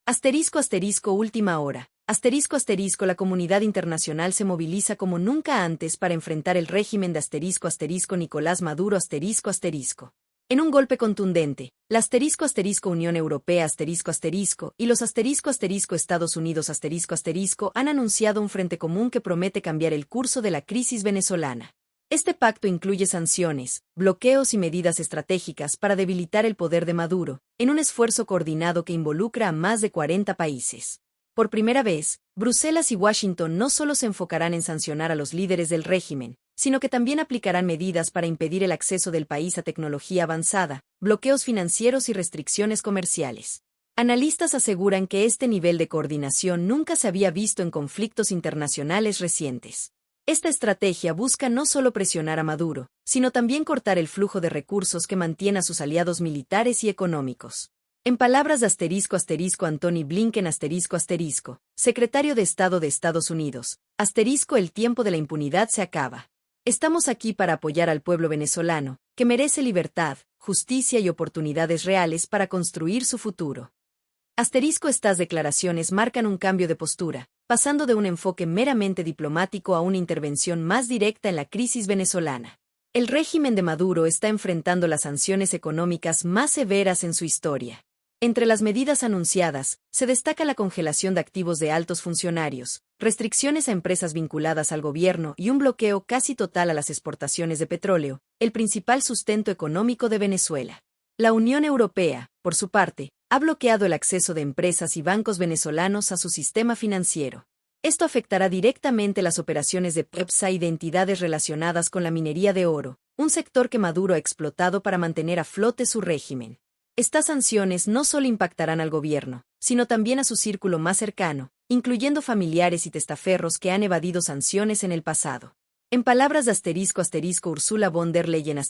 Asterisco asterisco última hora. Asterisco asterisco la comunidad internacional se moviliza como nunca antes para enfrentar el régimen de asterisco asterisco Nicolás Maduro asterisco asterisco. En un golpe contundente, la asterisco asterisco Unión Europea asterisco asterisco y los asterisco asterisco Estados Unidos asterisco asterisco han anunciado un frente común que promete cambiar el curso de la crisis venezolana. Este pacto incluye sanciones, bloqueos y medidas estratégicas para debilitar el poder de Maduro, en un esfuerzo coordinado que involucra a más de 40 países. Por primera vez, Bruselas y Washington no solo se enfocarán en sancionar a los líderes del régimen, sino que también aplicarán medidas para impedir el acceso del país a tecnología avanzada, bloqueos financieros y restricciones comerciales. Analistas aseguran que este nivel de coordinación nunca se había visto en conflictos internacionales recientes. Esta estrategia busca no solo presionar a Maduro, sino también cortar el flujo de recursos que mantiene a sus aliados militares y económicos. En palabras de asterisco Antony Blinken asterisco, secretario de Estado de Estados Unidos, el tiempo de la impunidad se acaba. Estamos aquí para apoyar al pueblo venezolano, que merece libertad, justicia y oportunidades reales para construir su futuro. Estas declaraciones marcan un cambio de postura, pasando de un enfoque meramente diplomático a una intervención más directa en la crisis venezolana. El régimen de Maduro está enfrentando las sanciones económicas más severas en su historia. Entre las medidas anunciadas, se destaca la congelación de activos de altos funcionarios, restricciones a empresas vinculadas al gobierno y un bloqueo casi total a las exportaciones de petróleo, el principal sustento económico de Venezuela. La Unión Europea, por su parte, ha bloqueado el acceso de empresas y bancos venezolanos a su sistema financiero. Esto afectará directamente las operaciones de PEPSA y de entidades relacionadas con la minería de oro, un sector que Maduro ha explotado para mantener a flote su régimen. Estas sanciones no solo impactarán al gobierno, sino también a su círculo más cercano, incluyendo familiares y testaferros que han evadido sanciones en el pasado. En palabras de Ursula von der Leyen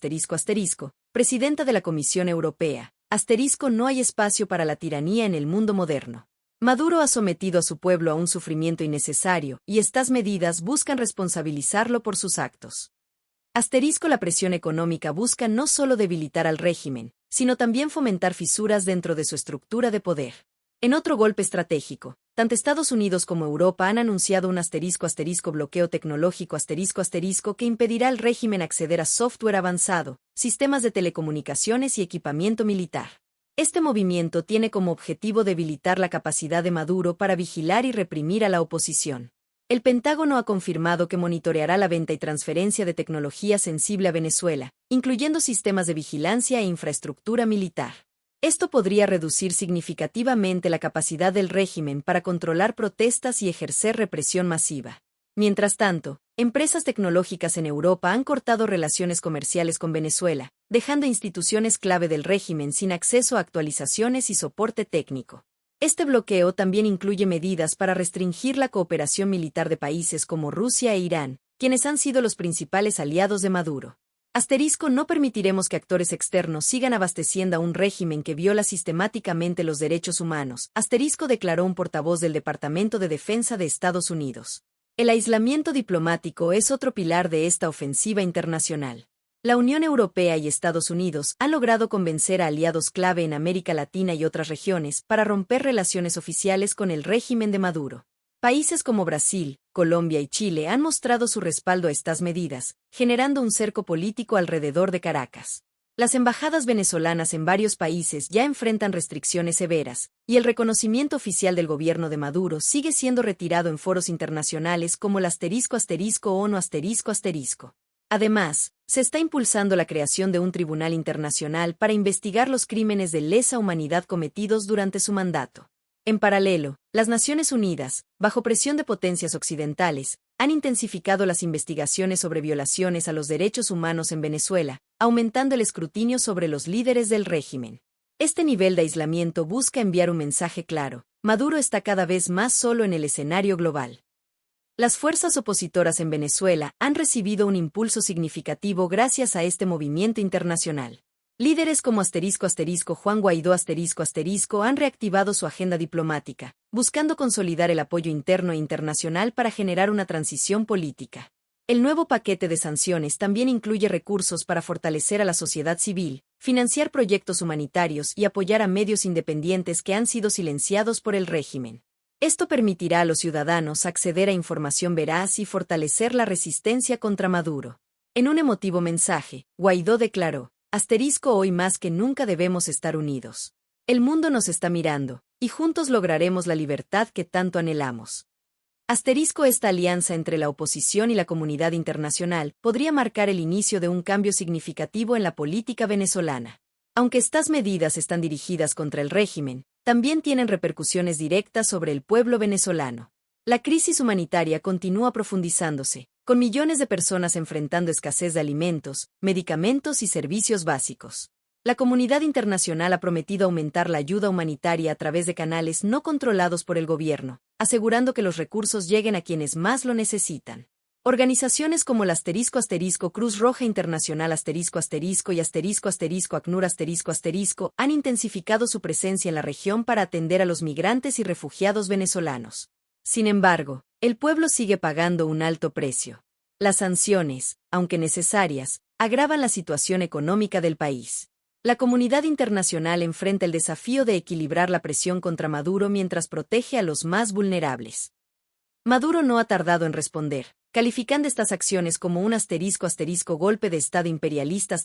presidenta de la Comisión Europea, no hay espacio para la tiranía en el mundo moderno. Maduro ha sometido a su pueblo a un sufrimiento innecesario y estas medidas buscan responsabilizarlo por sus actos. La presión económica busca no solo debilitar al régimen, sino también fomentar fisuras dentro de su estructura de poder. En otro golpe estratégico, tanto Estados Unidos como Europa han anunciado un bloqueo tecnológico que impedirá al régimen acceder a software avanzado, sistemas de telecomunicaciones y equipamiento militar. Este movimiento tiene como objetivo debilitar la capacidad de Maduro para vigilar y reprimir a la oposición. El Pentágono ha confirmado que monitoreará la venta y transferencia de tecnología sensible a Venezuela, incluyendo sistemas de vigilancia e infraestructura militar. Esto podría reducir significativamente la capacidad del régimen para controlar protestas y ejercer represión masiva. Mientras tanto, empresas tecnológicas en Europa han cortado relaciones comerciales con Venezuela, dejando instituciones clave del régimen sin acceso a actualizaciones y soporte técnico. Este bloqueo también incluye medidas para restringir la cooperación militar de países como Rusia e Irán, quienes han sido los principales aliados de Maduro. No permitiremos que actores externos sigan abasteciendo a un régimen que viola sistemáticamente los derechos humanos, declaró un portavoz del Departamento de Defensa de Estados Unidos. El aislamiento diplomático es otro pilar de esta ofensiva internacional. La Unión Europea y Estados Unidos han logrado convencer a aliados clave en América Latina y otras regiones para romper relaciones oficiales con el régimen de Maduro. Países como Brasil, Colombia y Chile han mostrado su respaldo a estas medidas, generando un cerco político alrededor de Caracas. Las embajadas venezolanas en varios países ya enfrentan restricciones severas, y el reconocimiento oficial del gobierno de Maduro sigue siendo retirado en foros internacionales como el ONU Además, se está impulsando la creación de un tribunal internacional para investigar los crímenes de lesa humanidad cometidos durante su mandato. En paralelo, las Naciones Unidas, bajo presión de potencias occidentales, han intensificado las investigaciones sobre violaciones a los derechos humanos en Venezuela, aumentando el escrutinio sobre los líderes del régimen. Este nivel de aislamiento busca enviar un mensaje claro: Maduro está cada vez más solo en el escenario global. Las fuerzas opositoras en Venezuela han recibido un impulso significativo gracias a este movimiento internacional. Líderes como Juan Guaidó han reactivado su agenda diplomática, buscando consolidar el apoyo interno e internacional para generar una transición política. El nuevo paquete de sanciones también incluye recursos para fortalecer a la sociedad civil, financiar proyectos humanitarios y apoyar a medios independientes que han sido silenciados por el régimen. Esto permitirá a los ciudadanos acceder a información veraz y fortalecer la resistencia contra Maduro. En un emotivo mensaje, Guaidó declaró: hoy más que nunca debemos estar unidos. El mundo nos está mirando, y juntos lograremos la libertad que tanto anhelamos. Esta alianza entre la oposición y la comunidad internacional podría marcar el inicio de un cambio significativo en la política venezolana. Aunque estas medidas están dirigidas contra el régimen, también tienen repercusiones directas sobre el pueblo venezolano. La crisis humanitaria continúa profundizándose, con millones de personas enfrentando escasez de alimentos, medicamentos y servicios básicos. La comunidad internacional ha prometido aumentar la ayuda humanitaria a través de canales no controlados por el gobierno, asegurando que los recursos lleguen a quienes más lo necesitan. Organizaciones como la Cruz Roja Internacional y ACNUR han intensificado su presencia en la región para atender a los migrantes y refugiados venezolanos. Sin embargo, el pueblo sigue pagando un alto precio. Las sanciones, aunque necesarias, agravan la situación económica del país. La comunidad internacional enfrenta el desafío de equilibrar la presión contra Maduro mientras protege a los más vulnerables. Maduro no ha tardado en responder, calificando estas acciones como un golpe de Estado imperialista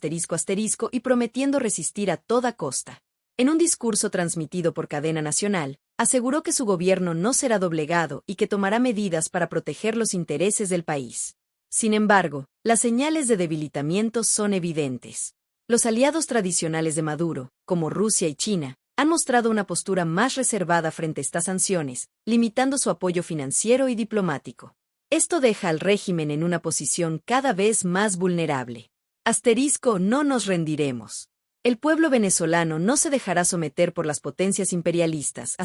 y prometiendo resistir a toda costa. En un discurso transmitido por cadena nacional, aseguró que su gobierno no será doblegado y que tomará medidas para proteger los intereses del país. Sin embargo, las señales de debilitamiento son evidentes. Los aliados tradicionales de Maduro, como Rusia y China, han mostrado una postura más reservada frente a estas sanciones, limitando su apoyo financiero y diplomático. Esto deja al régimen en una posición cada vez más vulnerable. No nos rendiremos. El pueblo venezolano no se dejará someter por las potencias imperialistas,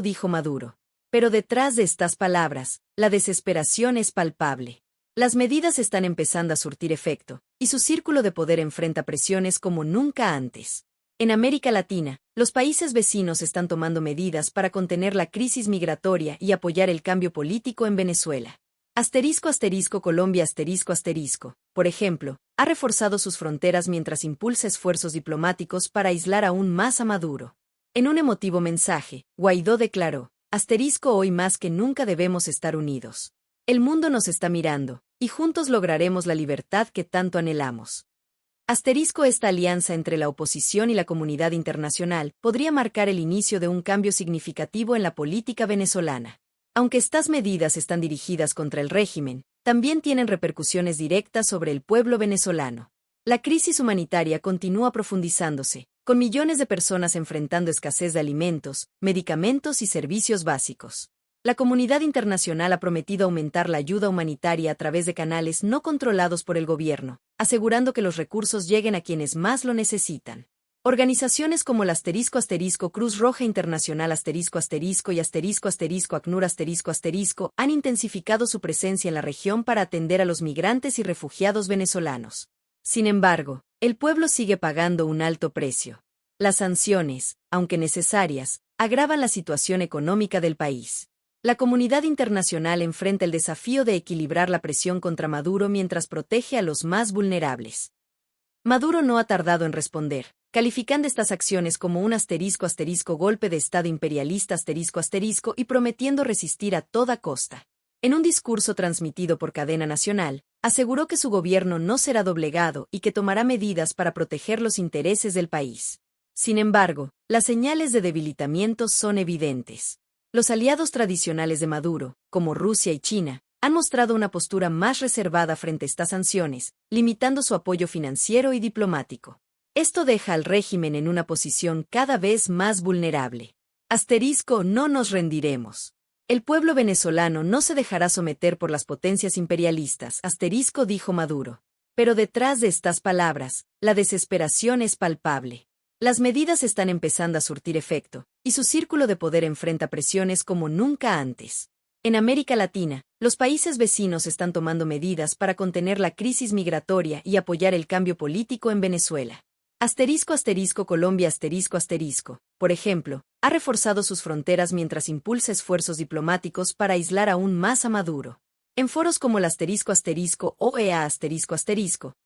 dijo Maduro. Pero detrás de estas palabras, la desesperación es palpable. Las medidas están empezando a surtir efecto, y su círculo de poder enfrenta presiones como nunca antes. En América Latina, los países vecinos están tomando medidas para contener la crisis migratoria y apoyar el cambio político en Venezuela. Colombia por ejemplo, ha reforzado sus fronteras mientras impulsa esfuerzos diplomáticos para aislar aún más a Maduro. En un emotivo mensaje, Guaidó declaró: hoy más que nunca debemos estar unidos. El mundo nos está mirando, y juntos lograremos la libertad que tanto anhelamos. Esta alianza entre la oposición y la comunidad internacional podría marcar el inicio de un cambio significativo en la política venezolana. Aunque estas medidas están dirigidas contra el régimen, también tienen repercusiones directas sobre el pueblo venezolano. La crisis humanitaria continúa profundizándose, con millones de personas enfrentando escasez de alimentos, medicamentos y servicios básicos. La comunidad internacional ha prometido aumentar la ayuda humanitaria a través de canales no controlados por el gobierno, asegurando que los recursos lleguen a quienes más lo necesitan. Organizaciones como la Cruz Roja Internacional y ACNUR han intensificado su presencia en la región para atender a los migrantes y refugiados venezolanos. Sin embargo, el pueblo sigue pagando un alto precio. Las sanciones, aunque necesarias, agravan la situación económica del país. La comunidad internacional enfrenta el desafío de equilibrar la presión contra Maduro mientras protege a los más vulnerables. Maduro no ha tardado en responder, calificando estas acciones como un golpe de Estado imperialista y prometiendo resistir a toda costa. En un discurso transmitido por cadena nacional, aseguró que su gobierno no será doblegado y que tomará medidas para proteger los intereses del país. Sin embargo, las señales de debilitamiento son evidentes. Los aliados tradicionales de Maduro, como Rusia y China, han mostrado una postura más reservada frente a estas sanciones, limitando su apoyo financiero y diplomático. Esto deja al régimen en una posición cada vez más vulnerable. No nos rendiremos. El pueblo venezolano no se dejará someter por las potencias imperialistas, dijo Maduro. Pero detrás de estas palabras, la desesperación es palpable. Las medidas están empezando a surtir efecto, y su círculo de poder enfrenta presiones como nunca antes. En América Latina, los países vecinos están tomando medidas para contener la crisis migratoria y apoyar el cambio político en Venezuela. Colombia por ejemplo, ha reforzado sus fronteras mientras impulsa esfuerzos diplomáticos para aislar aún más a Maduro. En foros como el *OEA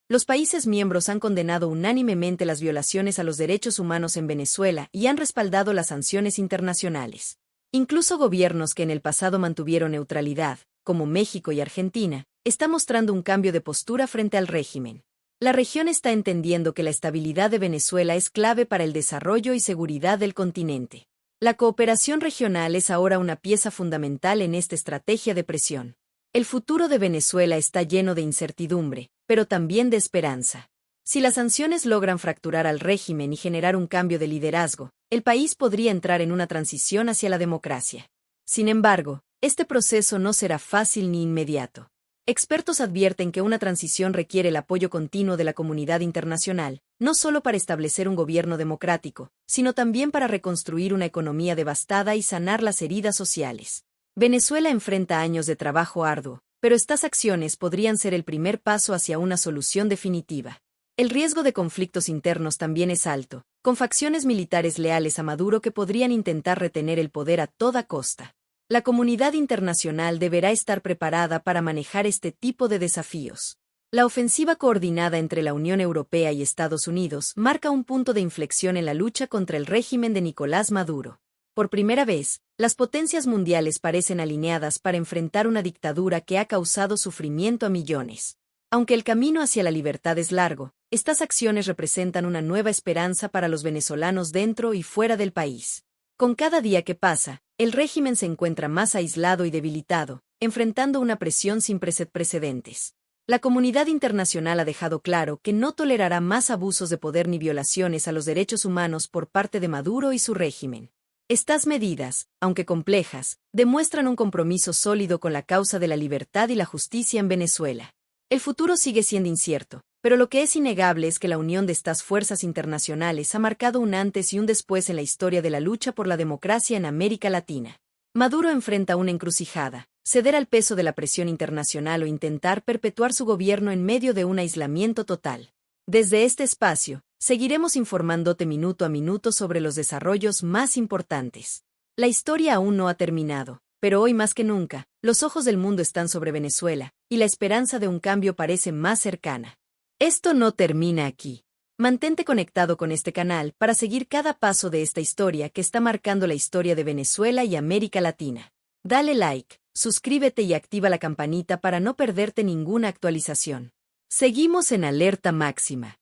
los países miembros han condenado unánimemente las violaciones a los derechos humanos en Venezuela y han respaldado las sanciones internacionales. Incluso gobiernos que en el pasado mantuvieron neutralidad, como México y Argentina, están mostrando un cambio de postura frente al régimen. La región está entendiendo que la estabilidad de Venezuela es clave para el desarrollo y seguridad del continente. La cooperación regional es ahora una pieza fundamental en esta estrategia de presión. El futuro de Venezuela está lleno de incertidumbre, pero también de esperanza. Si las sanciones logran fracturar al régimen y generar un cambio de liderazgo, el país podría entrar en una transición hacia la democracia. Sin embargo, este proceso no será fácil ni inmediato. Expertos advierten que una transición requiere el apoyo continuo de la comunidad internacional, no solo para establecer un gobierno democrático, sino también para reconstruir una economía devastada y sanar las heridas sociales. Venezuela enfrenta años de trabajo arduo, pero estas acciones podrían ser el primer paso hacia una solución definitiva. El riesgo de conflictos internos también es alto, con facciones militares leales a Maduro que podrían intentar retener el poder a toda costa. La comunidad internacional deberá estar preparada para manejar este tipo de desafíos. La ofensiva coordinada entre la Unión Europea y Estados Unidos marca un punto de inflexión en la lucha contra el régimen de Nicolás Maduro. Por primera vez, las potencias mundiales parecen alineadas para enfrentar una dictadura que ha causado sufrimiento a millones. Aunque el camino hacia la libertad es largo, estas acciones representan una nueva esperanza para los venezolanos dentro y fuera del país. Con cada día que pasa, el régimen se encuentra más aislado y debilitado, enfrentando una presión sin precedentes. La comunidad internacional ha dejado claro que no tolerará más abusos de poder ni violaciones a los derechos humanos por parte de Maduro y su régimen. Estas medidas, aunque complejas, demuestran un compromiso sólido con la causa de la libertad y la justicia en Venezuela. El futuro sigue siendo incierto, pero lo que es innegable es que la unión de estas fuerzas internacionales ha marcado un antes y un después en la historia de la lucha por la democracia en América Latina. Maduro enfrenta una encrucijada: ceder al peso de la presión internacional o intentar perpetuar su gobierno en medio de un aislamiento total. Desde este espacio, seguiremos informándote minuto a minuto sobre los desarrollos más importantes. La historia aún no ha terminado, pero hoy más que nunca, los ojos del mundo están sobre Venezuela, y la esperanza de un cambio parece más cercana. Esto no termina aquí. Mantente conectado con este canal para seguir cada paso de esta historia que está marcando la historia de Venezuela y América Latina. Dale like, suscríbete y activa la campanita para no perderte ninguna actualización. Seguimos en alerta máxima.